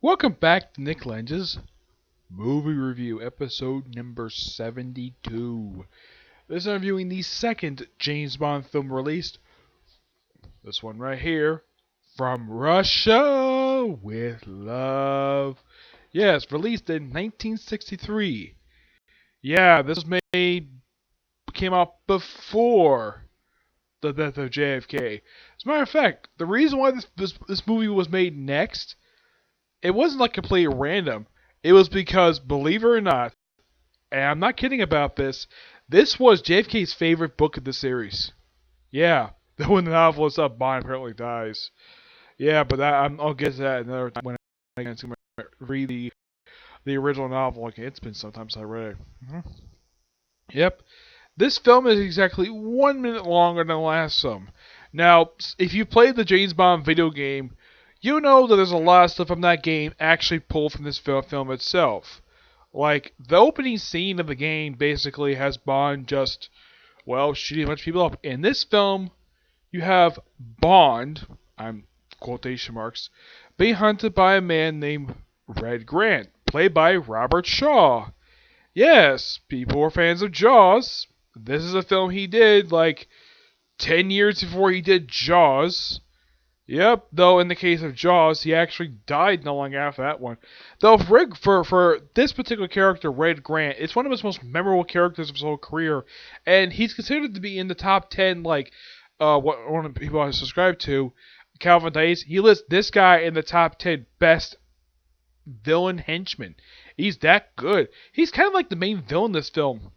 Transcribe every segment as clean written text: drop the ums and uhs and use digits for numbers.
Welcome back to Nick Lenz's Movie Review, episode number 72. This is reviewing the second James Bond film released. This one right here, From Russia with Love. Yes, released in 1963. Yeah, this was came out before the death of JFK. As a matter of fact, the reason why this movie was made next, it wasn't like completely random. It was because, believe it or not, and I'm not kidding about this was JFK's favorite book of the series. Yeah, when the novelist Bond apparently dies. Yeah, but I'll get to that another time when I get to read the original novel. Okay, it's been some time since I read it. Yep. This film is exactly 1 minute longer than the last film. Now, if you played the James Bond video game, you know that there's a lot of stuff from that game actually pulled from this film itself. Like, the opening scene of the game basically has Bond just, shooting a bunch of people up. In this film, you have Bond, I'm quotation marks, being hunted by a man named Red Grant, played by Robert Shaw. Yes, people were fans of Jaws. This is a film he did, 10 years before he did Jaws. Yep, though in the case of Jaws, he actually died not long after that one. Though for this particular character, Red Grant, it's one of his most memorable characters of his whole career, and he's considered to be in the top 10, what one of the people I subscribe to, Calvin Dice, he lists this guy in the top 10 best villain henchmen. He's that good. He's kind of like the main villain in this film.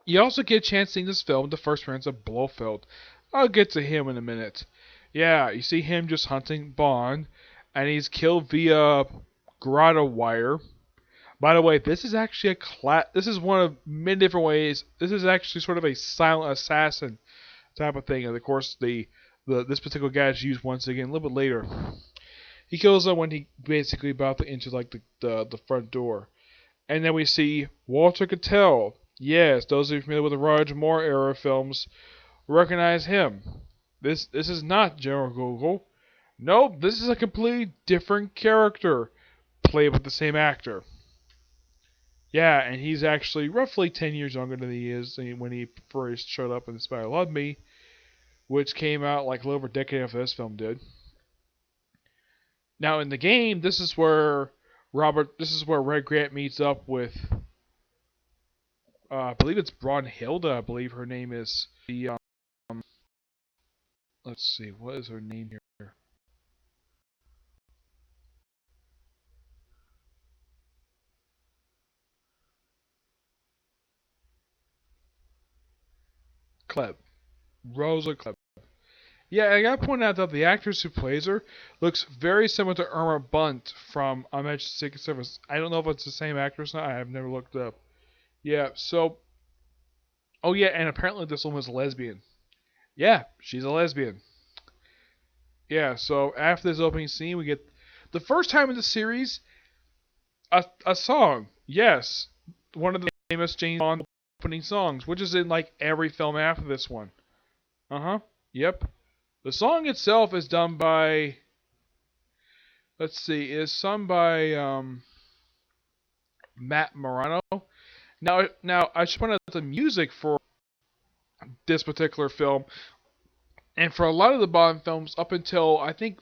You also get a chance seeing this film, the first appearance of Blofeld. I'll get to him in a minute. Yeah, you see him just hunting Bond, and he's killed via grotto wire. By the way, this is actually this is one of many different ways. This is actually sort of a silent assassin type of thing, and of course this particular guy is used once again a little bit later. He kills him when he basically about to enter the front door, and then we see Walter Cattell. Yes, those of you familiar with the Roger Moore era films recognize him. This is not General Gogol. Nope, this is a completely different character, played with the same actor. Yeah, and he's actually roughly 10 years younger than he is when he first showed up in The Spy Who Loved Me, which came out like a little over a decade after this film did. Now in the game, this is where Red Grant meets up with, I believe it's Brunhilde, I believe her name is. Let's see, what is her name here? Klebb. Rosa Klebb. Yeah, I gotta point out that the actress who plays her looks very similar to Irma Bunt from Unmatched Secret Service. I don't know if it's the same actress or not. I have never looked up. Yeah, so. Oh, yeah, and apparently this woman's a lesbian. Yeah, she's a lesbian. Yeah, so after this opening scene, we get the first time in the series a song. Yes, one of the famous James Bond opening songs, which is in like every film after this one. Yep. The song itself is done by. Let's see, is sung by Matt Morano. Now I should point out the music for this particular film, and for a lot of the Bond films up until I think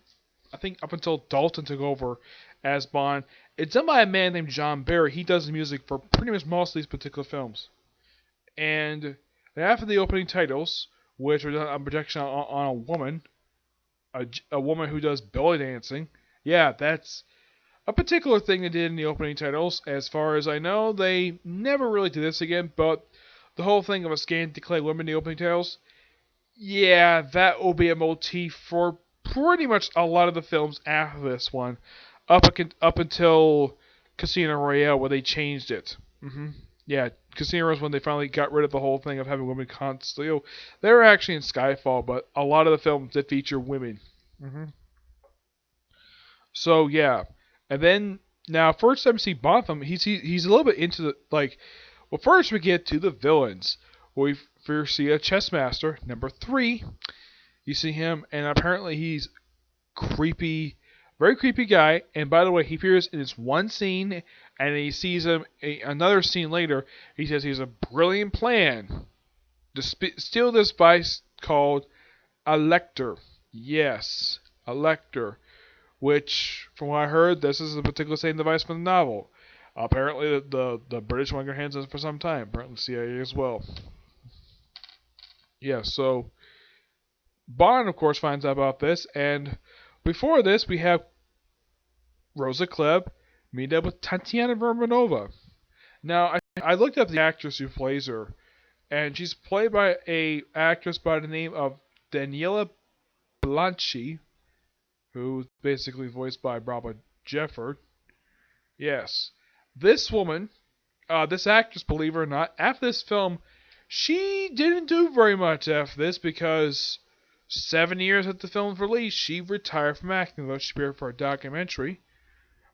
up until Dalton took over as Bond, it's done by a man named John Barry. He does the music for pretty much most of these particular films. And after the opening titles, which are done on projection on a woman, a woman who does belly dancing. Yeah, that's a particular thing they did in the opening titles. As far as I know, they never really did this again, but the whole thing of a scantily clad woman in the opening titles, yeah, that will be a motif for pretty much a lot of the films after this one, up until Casino Royale, where they changed it. Yeah, Casino Royale was when they finally got rid of the whole thing of having women constantly. They were actually in Skyfall, but a lot of the films did feature women. So yeah, and then now first time we see Bond film, he's a little bit into the Well, first we get to the villains. We first see a chess master, number 3. You see him, and apparently he's creepy Very creepy guy. And by the way, he appears in this one scene, and he sees him another scene later. He says he has a brilliant plan to steal this device called a lector. Yes, a lector. Which, from what I heard, this is a particular same device from the novel. Apparently, the British want their hands on it for some time. Apparently, the CIA as well. Yeah, so Bond, of course, finds out about this, and before this, we have Rosa Klebb meet up with Tatiana Vermanova. Now, I looked up the actress who plays her, and she's played by a actress by the name of Daniela Blanchi, who's basically voiced by Barbara Jefford. Yes. This woman, this actress, believe it or not, after this film, she didn't do very much after this because 7 years after the film's release, she retired from acting, though she appeared for a documentary.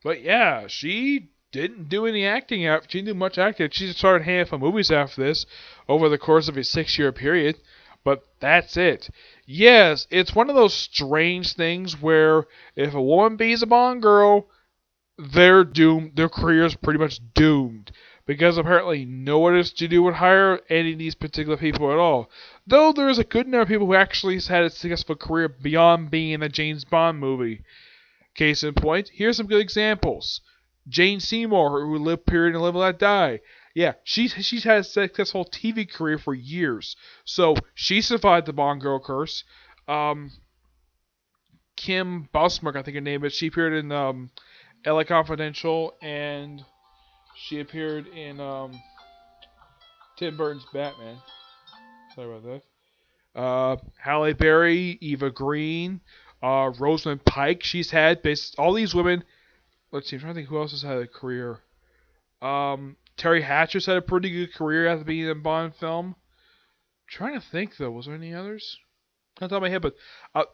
But yeah, she didn't do any acting after. She didn't do much acting. She started a handful of movies after this over the course of a 6-year period. But that's it. Yes, it's one of those strange things where if a woman beats a Bond girl, they're doomed. Their career is pretty much doomed. Because apparently no one is to do would hire any of these particular people at all. Though there's a good number of people who actually had a successful career beyond being in a James Bond movie. Case in point, here's some good examples. Jane Seymour, who lived period and live and let die. Yeah, she's had a successful TV career for years. So she survived the Bond girl curse. Kim Bosmark, I think her name is. She appeared in LA Confidential, and she appeared in Tim Burton's Batman. Sorry about that. Halle Berry, Eva Green, Rosamund Pike. She's had all these women. Let's see, I'm trying to think who else has had a career. Terry Hatcher's had a pretty good career after being in a Bond film. I'm trying to think though, was there any others? On top of my head, but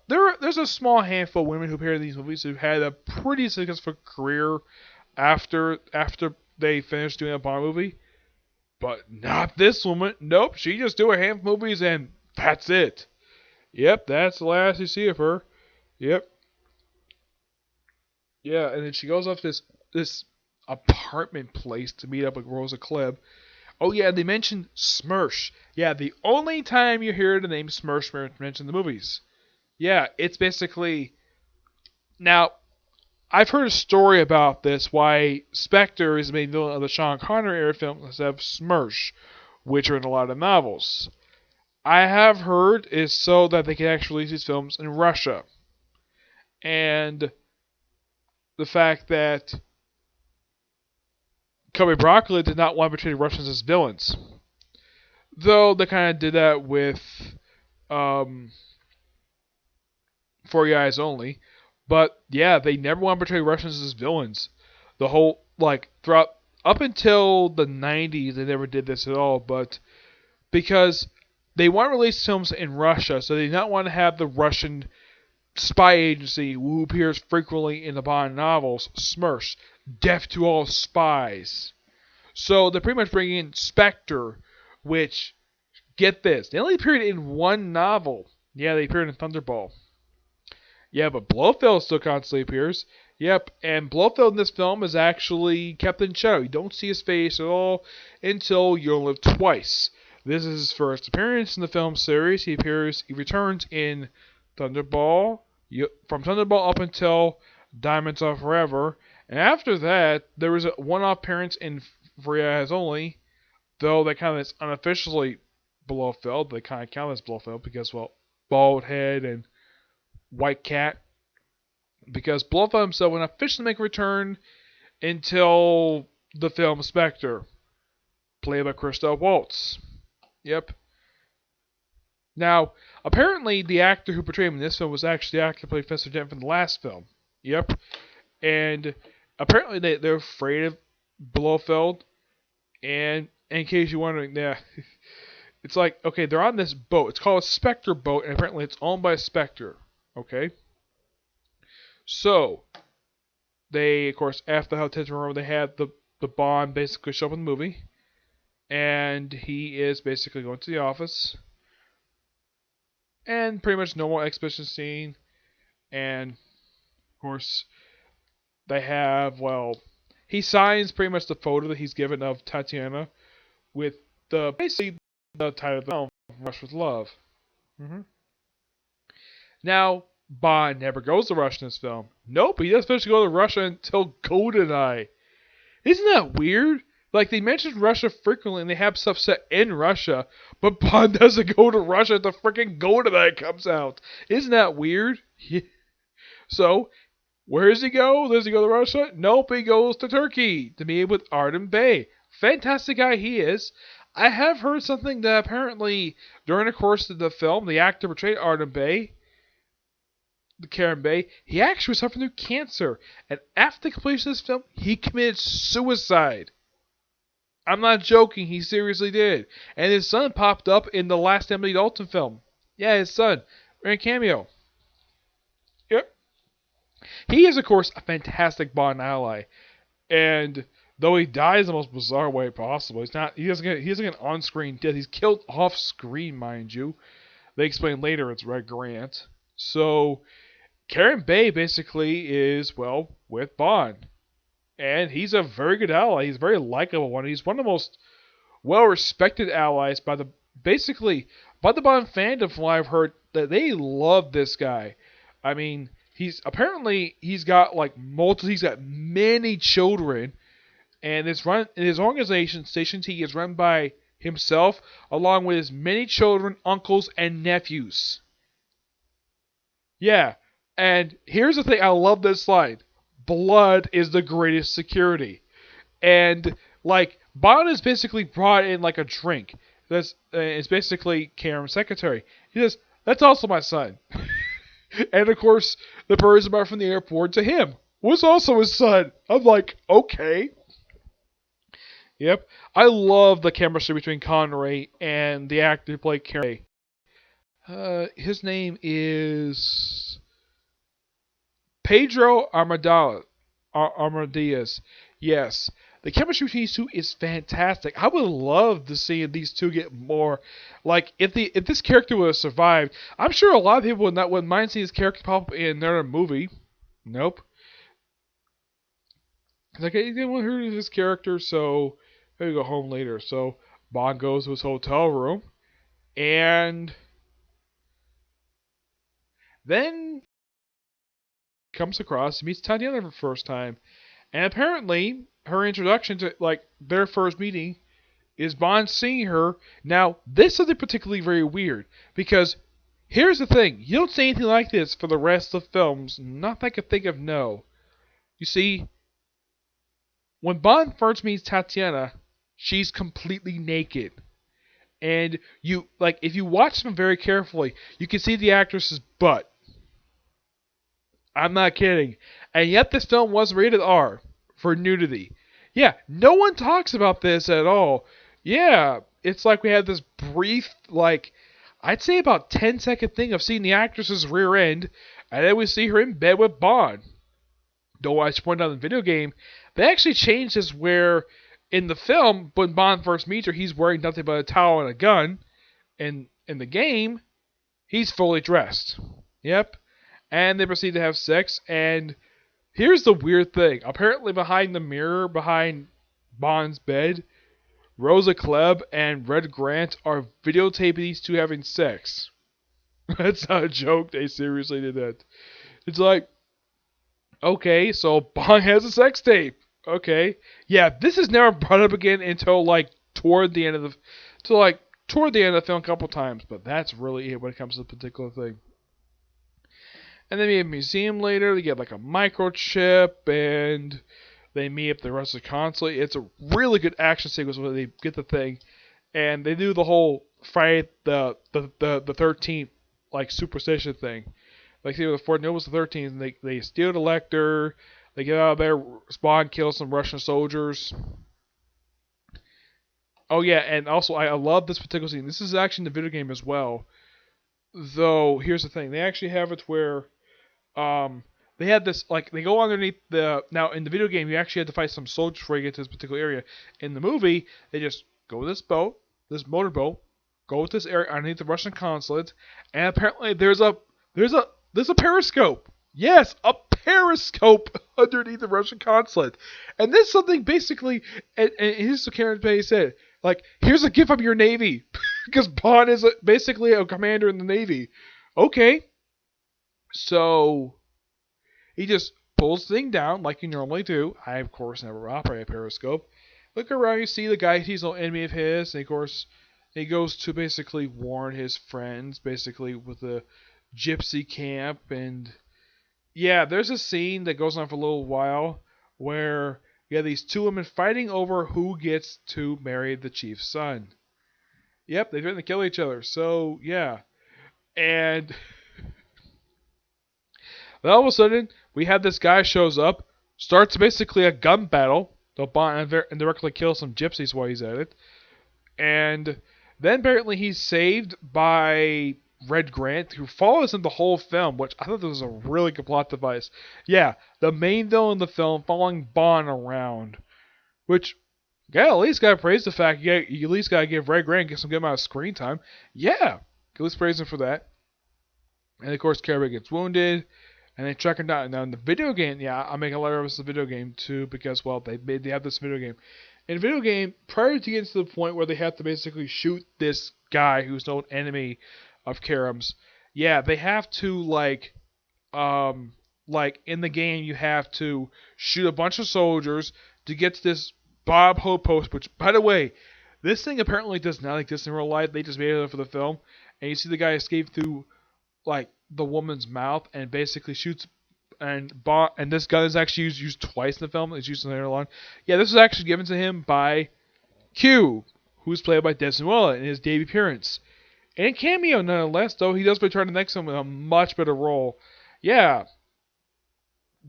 there's a small handful of women who appeared in these movies who had a pretty successful career after they finished doing a Bond movie. But not this woman. Nope, she just do a handful of movies and that's it. Yep, that's the last you see of her. Yep. Yeah, and then she goes off this apartment place to meet up with Rosa Klebb. Oh yeah, they mentioned Smersh. Yeah, the only time you hear the name Smersh mentioned in the movies. Yeah, it's basically... Now, I've heard a story about this, why Spectre is made villain of the Sean Connery era film instead of Smersh, which are in a lot of novels. I have heard is so that they can actually release these films in Russia. And the fact that Kobe Broccoli did not want to portray Russians as villains. Though they kind of did that with For Your Eyes Only. But yeah, they never want to portray Russians as villains. The whole, throughout, up until the 90s, they never did this at all. But because they want to release films in Russia, so they did not want to have the Russian spy agency who appears frequently in the Bond novels, Smersh, deaf to all spies. So they're pretty much bringing in Spectre, which, get this, they only appeared in one novel. Yeah, they appeared in Thunderball. Yeah, but Blofeld still constantly appears. Yep, and Blofeld in this film is actually kept in shadow. You don't see his face at all until You Only Live Twice. This is his first appearance in the film series. He returns in Thunderball, from Thunderball up until Diamonds Are Forever. And after that, there was a one-off appearance in For Your Eyes Only, though they kind of is unofficially Blofeld. They kind of count as Blofeld because, well, bald head and white cat. Because Blofeld himself would not officially make a return until the film Spectre, played by Christoph Waltz. Yep. Now, apparently the actor who portrayed him in this film was actually the actor who played Professor Dent from the last film. Yep. And apparently they're afraid of Blofeld. And in case you're wondering, yeah, it's like, okay, they're on this boat. It's called a Spectre boat, and apparently it's owned by Spectre. Okay? So, they, of course, after the Hotel Room, they had the Bond basically show up in the movie. And he is basically going to the office. And pretty much normal exposition scene. And, of course, They have, well, he signs pretty much the photo that he's given of Tatiana with basically the title of the film, Rush with Love. hmm Now, Bond never goes to Russia in this film. Nope, he doesn't supposed to go to Russia until GoldenEye. Isn't that weird? Like, they mention Russia frequently and they have stuff set in Russia, but Bond doesn't go to Russia until freaking GoldenEye comes out. Isn't that weird? So, where does he go? Does he go to Russia? Nope, he goes to Turkey to meet with Artem Bey. Fantastic guy he is. I have heard something that apparently during the course of the film, the actor portrayed Artem Bey, the Karen Bey, he actually suffered through cancer, and after the completion of this film, he committed suicide. I'm not joking, he seriously did. And his son popped up in the last Emily Dalton film. Yeah, his son. Ran a cameo. Yep. He is, of course, a fantastic Bond ally. And though he dies in the most bizarre way possible, he doesn't get an on-screen death. He's killed off-screen, mind you. They explain later it's Red Grant. So, Karen Bey basically is, well, with Bond. And he's a very good ally. He's a very likable one. He's one of the most well-respected allies by the Bond fandom. From what I've heard, that they love this guy. I mean, he's got many children, and his organization Station T is run by himself along with his many children, uncles, and nephews. Yeah, and here's the thing. I love this slide. Blood is the greatest security. And, Bond is basically brought in like a drink. It's basically Karen's secretary. He says, that's also my son. And, of course, the person brought from the airport to him was also his son. I'm like, okay. Yep. I love the chemistry between Connery and the actor who played Karen. His name is Pedro Armadillas. Yes. The chemistry between these two is fantastic. I would love to see these two get more. If this character would have survived, I'm sure a lot of people wouldn't mind seeing this character pop up in another movie. Nope. I didn't want to hear this character, so maybe go home later. So Bond goes to his hotel room, and then comes across, he meets Tatiana for the first time, and apparently her introduction to their first meeting is Bond seeing her. Now, this is something particularly very weird, because here's the thing, you don't see anything like this for the rest of the films, not that I can think of, no. You see, when Bond first meets Tatiana, she's completely naked. And if you watch them very carefully, you can see the actress's butt. I'm not kidding. And yet this film was rated R for nudity. Yeah, no one talks about this at all. Yeah, it's like we had this brief, I'd say about 10-second thing of seeing the actress's rear end, and then we see her in bed with Bond. Though I should point out in the video game, they actually changed this where in the film, when Bond first meets her, he's wearing nothing but a towel and a gun. And in the game, he's fully dressed. Yep. And they proceed to have sex, and here's the weird thing. Apparently behind the mirror, behind Bond's bed, Rosa Klebb and Red Grant are videotaping these two having sex. That's not a joke, they seriously did that. It's like, okay, so Bond has a sex tape. Okay. Yeah, this is never brought up again until toward the end of the film a couple times, but that's really it when it comes to the particular thing. And then we have a museum later. They get a microchip, and they meet up the rest of the consulate. It's a really good action sequence where they get the thing, and they do the whole Friday the 13th superstition thing. Before Nobles the 13th, and they steal the Lecter. They get out of there. Bond kills some Russian soldiers. Oh yeah, and also I love this particular scene. This is actually in the video game as well. Though here's the thing, they actually have it where they had this, they go underneath now in the video game, you actually had to fight some soldiers before you get to this particular area. In the movie, they just go with this motorboat, go with this area underneath the Russian consulate, and apparently there's a periscope. Yes, a periscope underneath the Russian consulate. And this is something basically, and here's what Karen Payne said, like, here's a gift from your Navy. Because Bond is basically a commander in the Navy. Okay. So, he just pulls the thing down like you normally do. I, of course, never operate a periscope. Look around, you see the guy, he's an enemy of his, and of course, he goes to basically warn his friends, basically with the gypsy camp, and yeah, there's a scene that goes on for a little while where you have these two women fighting over who gets to marry the chief's son. Yep, they threaten to kill each other, so yeah. And then all of a sudden, we have this guy shows up, starts basically a gun battle. They'll Bond and directly kill some gypsies while he's at it. And then apparently he's saved by Red Grant, who follows him the whole film, which I thought this was a really good plot device. Yeah, the main villain in the film following Bond around. Which, yeah, at least gotta praise the fact you at least gotta give Red Grant some good amount of screen time. Yeah, at least praise him for that. And of course, Carrie gets wounded. And they track him down. Now in the video game, yeah, I make a lot of reference to the video game too, because well, they have this video game. In the video game, prior to getting to the point where they have to basically shoot this guy who's no enemy of Karam's, yeah, they have to like in the game you have to shoot a bunch of soldiers to get to this Bob Hope post. Which, by the way, this thing apparently does not exist in real life. They just made it for the film, and you see the guy escape through like the woman's mouth and basically shoots and this gun is actually used twice in the film. It's used in the later on. Yeah, this was actually given to him by Q, who's played by Desmond Willett in his debut appearance. And cameo nonetheless, though he does return the next one with a much better role. Yeah.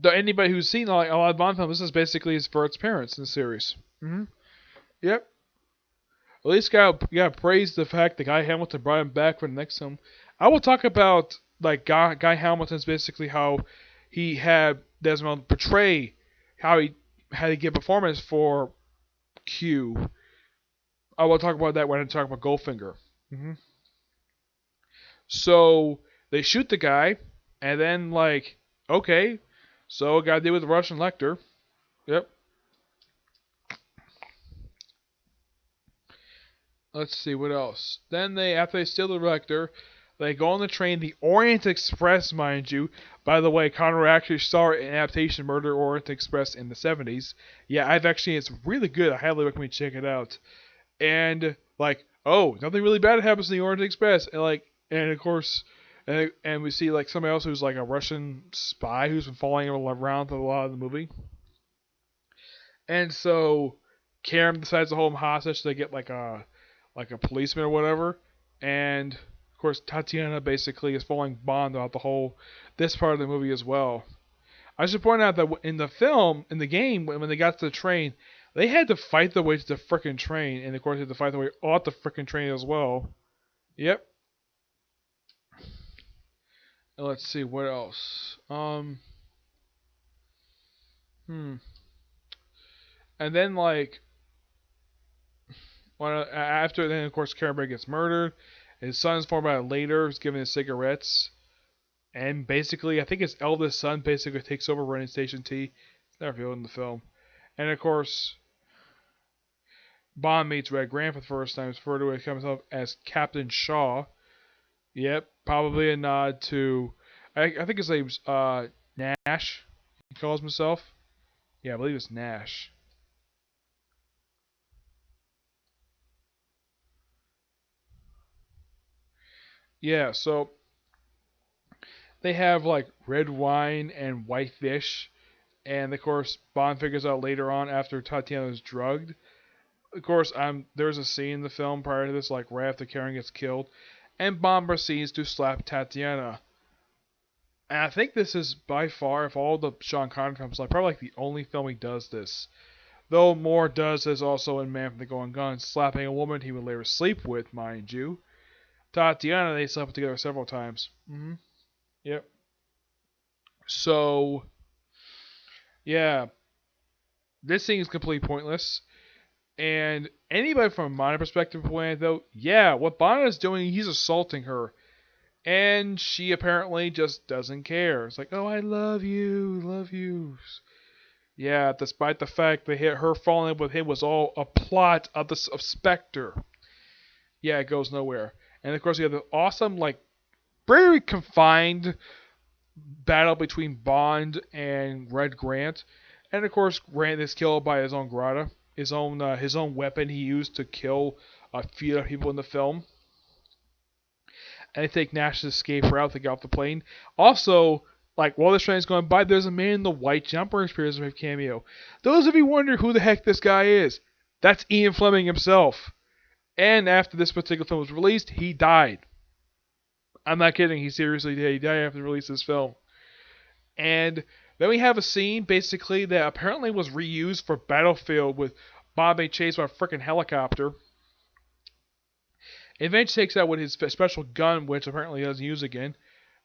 Anybody who's seen a lot of Bond films, this is basically his first appearance in the series. Mm-hmm. Yep. At least gotta praise the fact that Guy Hamilton brought him back for the next film. I will talk about like Guy Hamilton's basically how he had Desmond portray how he had to give performance for Q. I will talk about that when I talk about Goldfinger. Mm-hmm. So they shoot the guy, and then like, okay, so gotta deal with the Russian Lecter. Yep. Let's see what else. Then after they steal the Lecter, they go on the train, the Orient Express, mind you. By the way, Conrad actually saw it in adaptation Murder Orient Express in the 70s. Yeah, it's really good. I highly recommend you check it out. And like, oh, nothing really bad happens in the Orient Express, and of course, and we see like somebody else who's like a Russian spy who's been following around through a lot of the movie. And so, Karam decides to hold him hostage. So they get like a policeman or whatever, and of course Tatiana basically is following Bond throughout this part of the movie as well. I should point out that in the game, when they got to the train, they had to fight their way to the frickin' train, and of course they had to fight their way off the frickin' train as well. Yep. And let's see what else. And then like. After then, of course, Karen gets murdered. His son's formed out later. He's given his cigarettes, and basically, I think his eldest son basically takes over running Station T. It's never revealed in the film. And of course, Bond meets Red Grant for the first time. He's referred to himself as Captain Shaw. Yep, probably a nod to. I think his name's Nash. He calls himself. Yeah, I believe it's Nash. Yeah, so they have like red wine and white fish, and of course Bond figures out later on after Tatiana's drugged. Of course, there's a scene in the film prior to this, like right after Karen gets killed, and Bond proceeds to slap Tatiana. And I think this is by far, of all the Sean Connery films, like probably like the only film he does this. Though Moore does this also in Man from the Golden Gun, slapping a woman he would later sleep with, mind you. Tatiana, they slept together several times. Mm-hmm. Yep. So, yeah. This thing is completely pointless. And anybody from a modern perspective point, though, yeah, what Bond is doing, he's assaulting her. And she apparently just doesn't care. It's like, oh, I love you, love you. Yeah, despite the fact that her falling with him was all a plot of Spectre. Yeah, it goes nowhere. And of course, you have the awesome, like, very confined battle between Bond and Red Grant. And of course, Grant is killed by his own grata, his own weapon he used to kill a few other people in the film. And they take Nash's escape route to get off the plane. Also, like, while this train is going by, there's a man in the white jumper appears to have cameo. Those of you wonder who the heck this guy is, that's Ian Fleming himself. And after this particular film was released, he died. I'm not kidding, he seriously did. He died after the release of this film. And then we have a scene, basically, that apparently was reused for Battlefield with Bond being chased by a freaking helicopter. Eventually takes out with his special gun, which apparently he doesn't use again.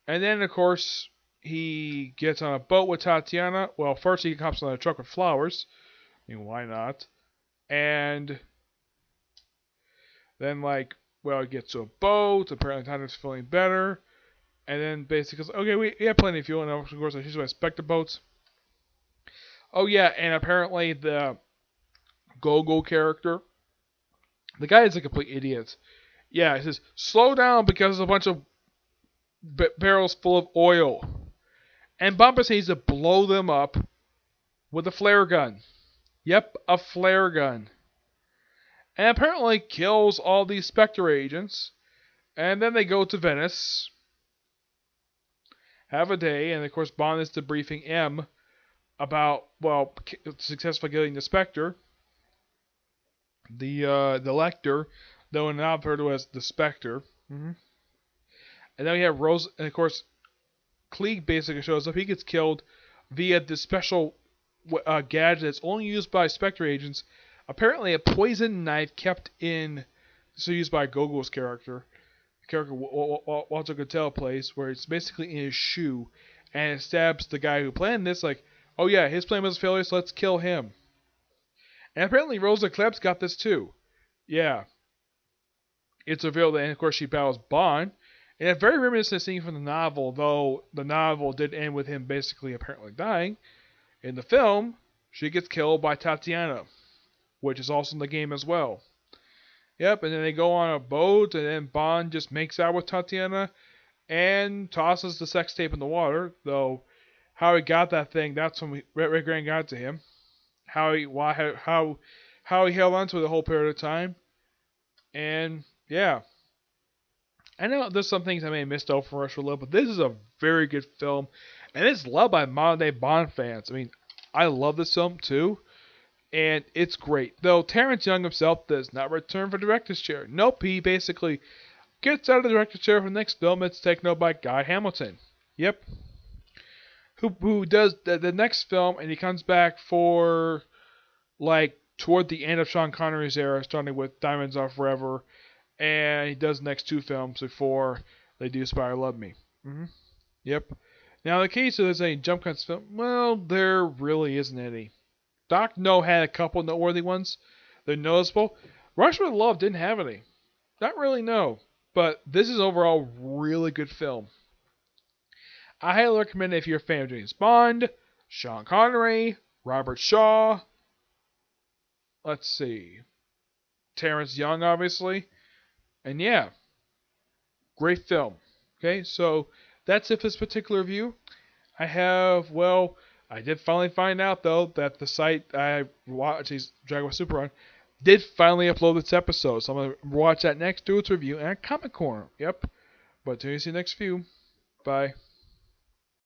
And then, of course, he gets on a boat with Tatiana. Well, first he hops on a truck with flowers. I mean, why not? And then, like, well, he gets to a boat. Apparently, Tatiana's feeling better. And then basically goes, okay, we have plenty of fuel. And of course, she's going to inspect the boats. Oh, yeah, and apparently the Gogo character, the guy is a complete idiot. Yeah, he says, slow down because there's a bunch of barrels full of oil. And Bond proceeds to blow them up with a flare gun. Yep, a flare gun. And apparently kills all these Spectre agents. And then they go to Venice, have a day, and of course Bond is debriefing M about, well, successfully getting the Spectre. The Lecter, though now referred to as the Spectre. And then we have Rose, and of course, Klieg basically shows up. He gets killed via this special gadget that's only used by Spectre agents. Apparently, a poison knife kept in, so used by Gogo's character. The character Walter Gotell plays, where it's basically in his shoe, and it stabs the guy who planned this. Like, oh yeah, his plan was a failure, so let's kill him. And apparently, Rosa Klebs got this too. Yeah. It's revealed that, and of course, she battles Bond. And a very reminiscent scene from the novel, though the novel did end with him basically apparently dying. In the film, she gets killed by Tatiana, which is also in the game as well. Yep, and then they go on a boat, and then Bond just makes out with Tatiana and tosses the sex tape in the water. Though how he got that thing, that's when Red Grant got it to him. How he held on to it the whole period of time. And yeah. I know there's some things I may have missed out for us for a little, but this is a very good film, and it's loved by modern day Bond fans. I mean, I love this film too, and it's great. Though Terrence Young himself does not return for director's chair. Nope, he basically gets out of the director's chair for the next film. It's taken over by Guy Hamilton. Yep. Who does the next film, and he comes back for, like, toward the end of Sean Connery's era, starting with Diamonds Are Forever. And he does the next two films before they do Spy Love Me. Yep. Now, in the case of there's any jump cuts film, well, there really isn't any. Doc No had a couple noteworthy ones. They're noticeable. Rush with Love didn't have any. Not really, no. But this is overall really good film. I highly recommend it if you're a fan of James Bond, Sean Connery, Robert Shaw. Let's see. Terrence Young, obviously. And yeah, great film. Okay, so that's it for this particular review. I did finally find out, though, that the site I watched, Dragon Ball Super on, did finally upload this episode. So I'm going to watch that next, do its review, and a Comic Corner. Yep. But until you see you next view. Bye.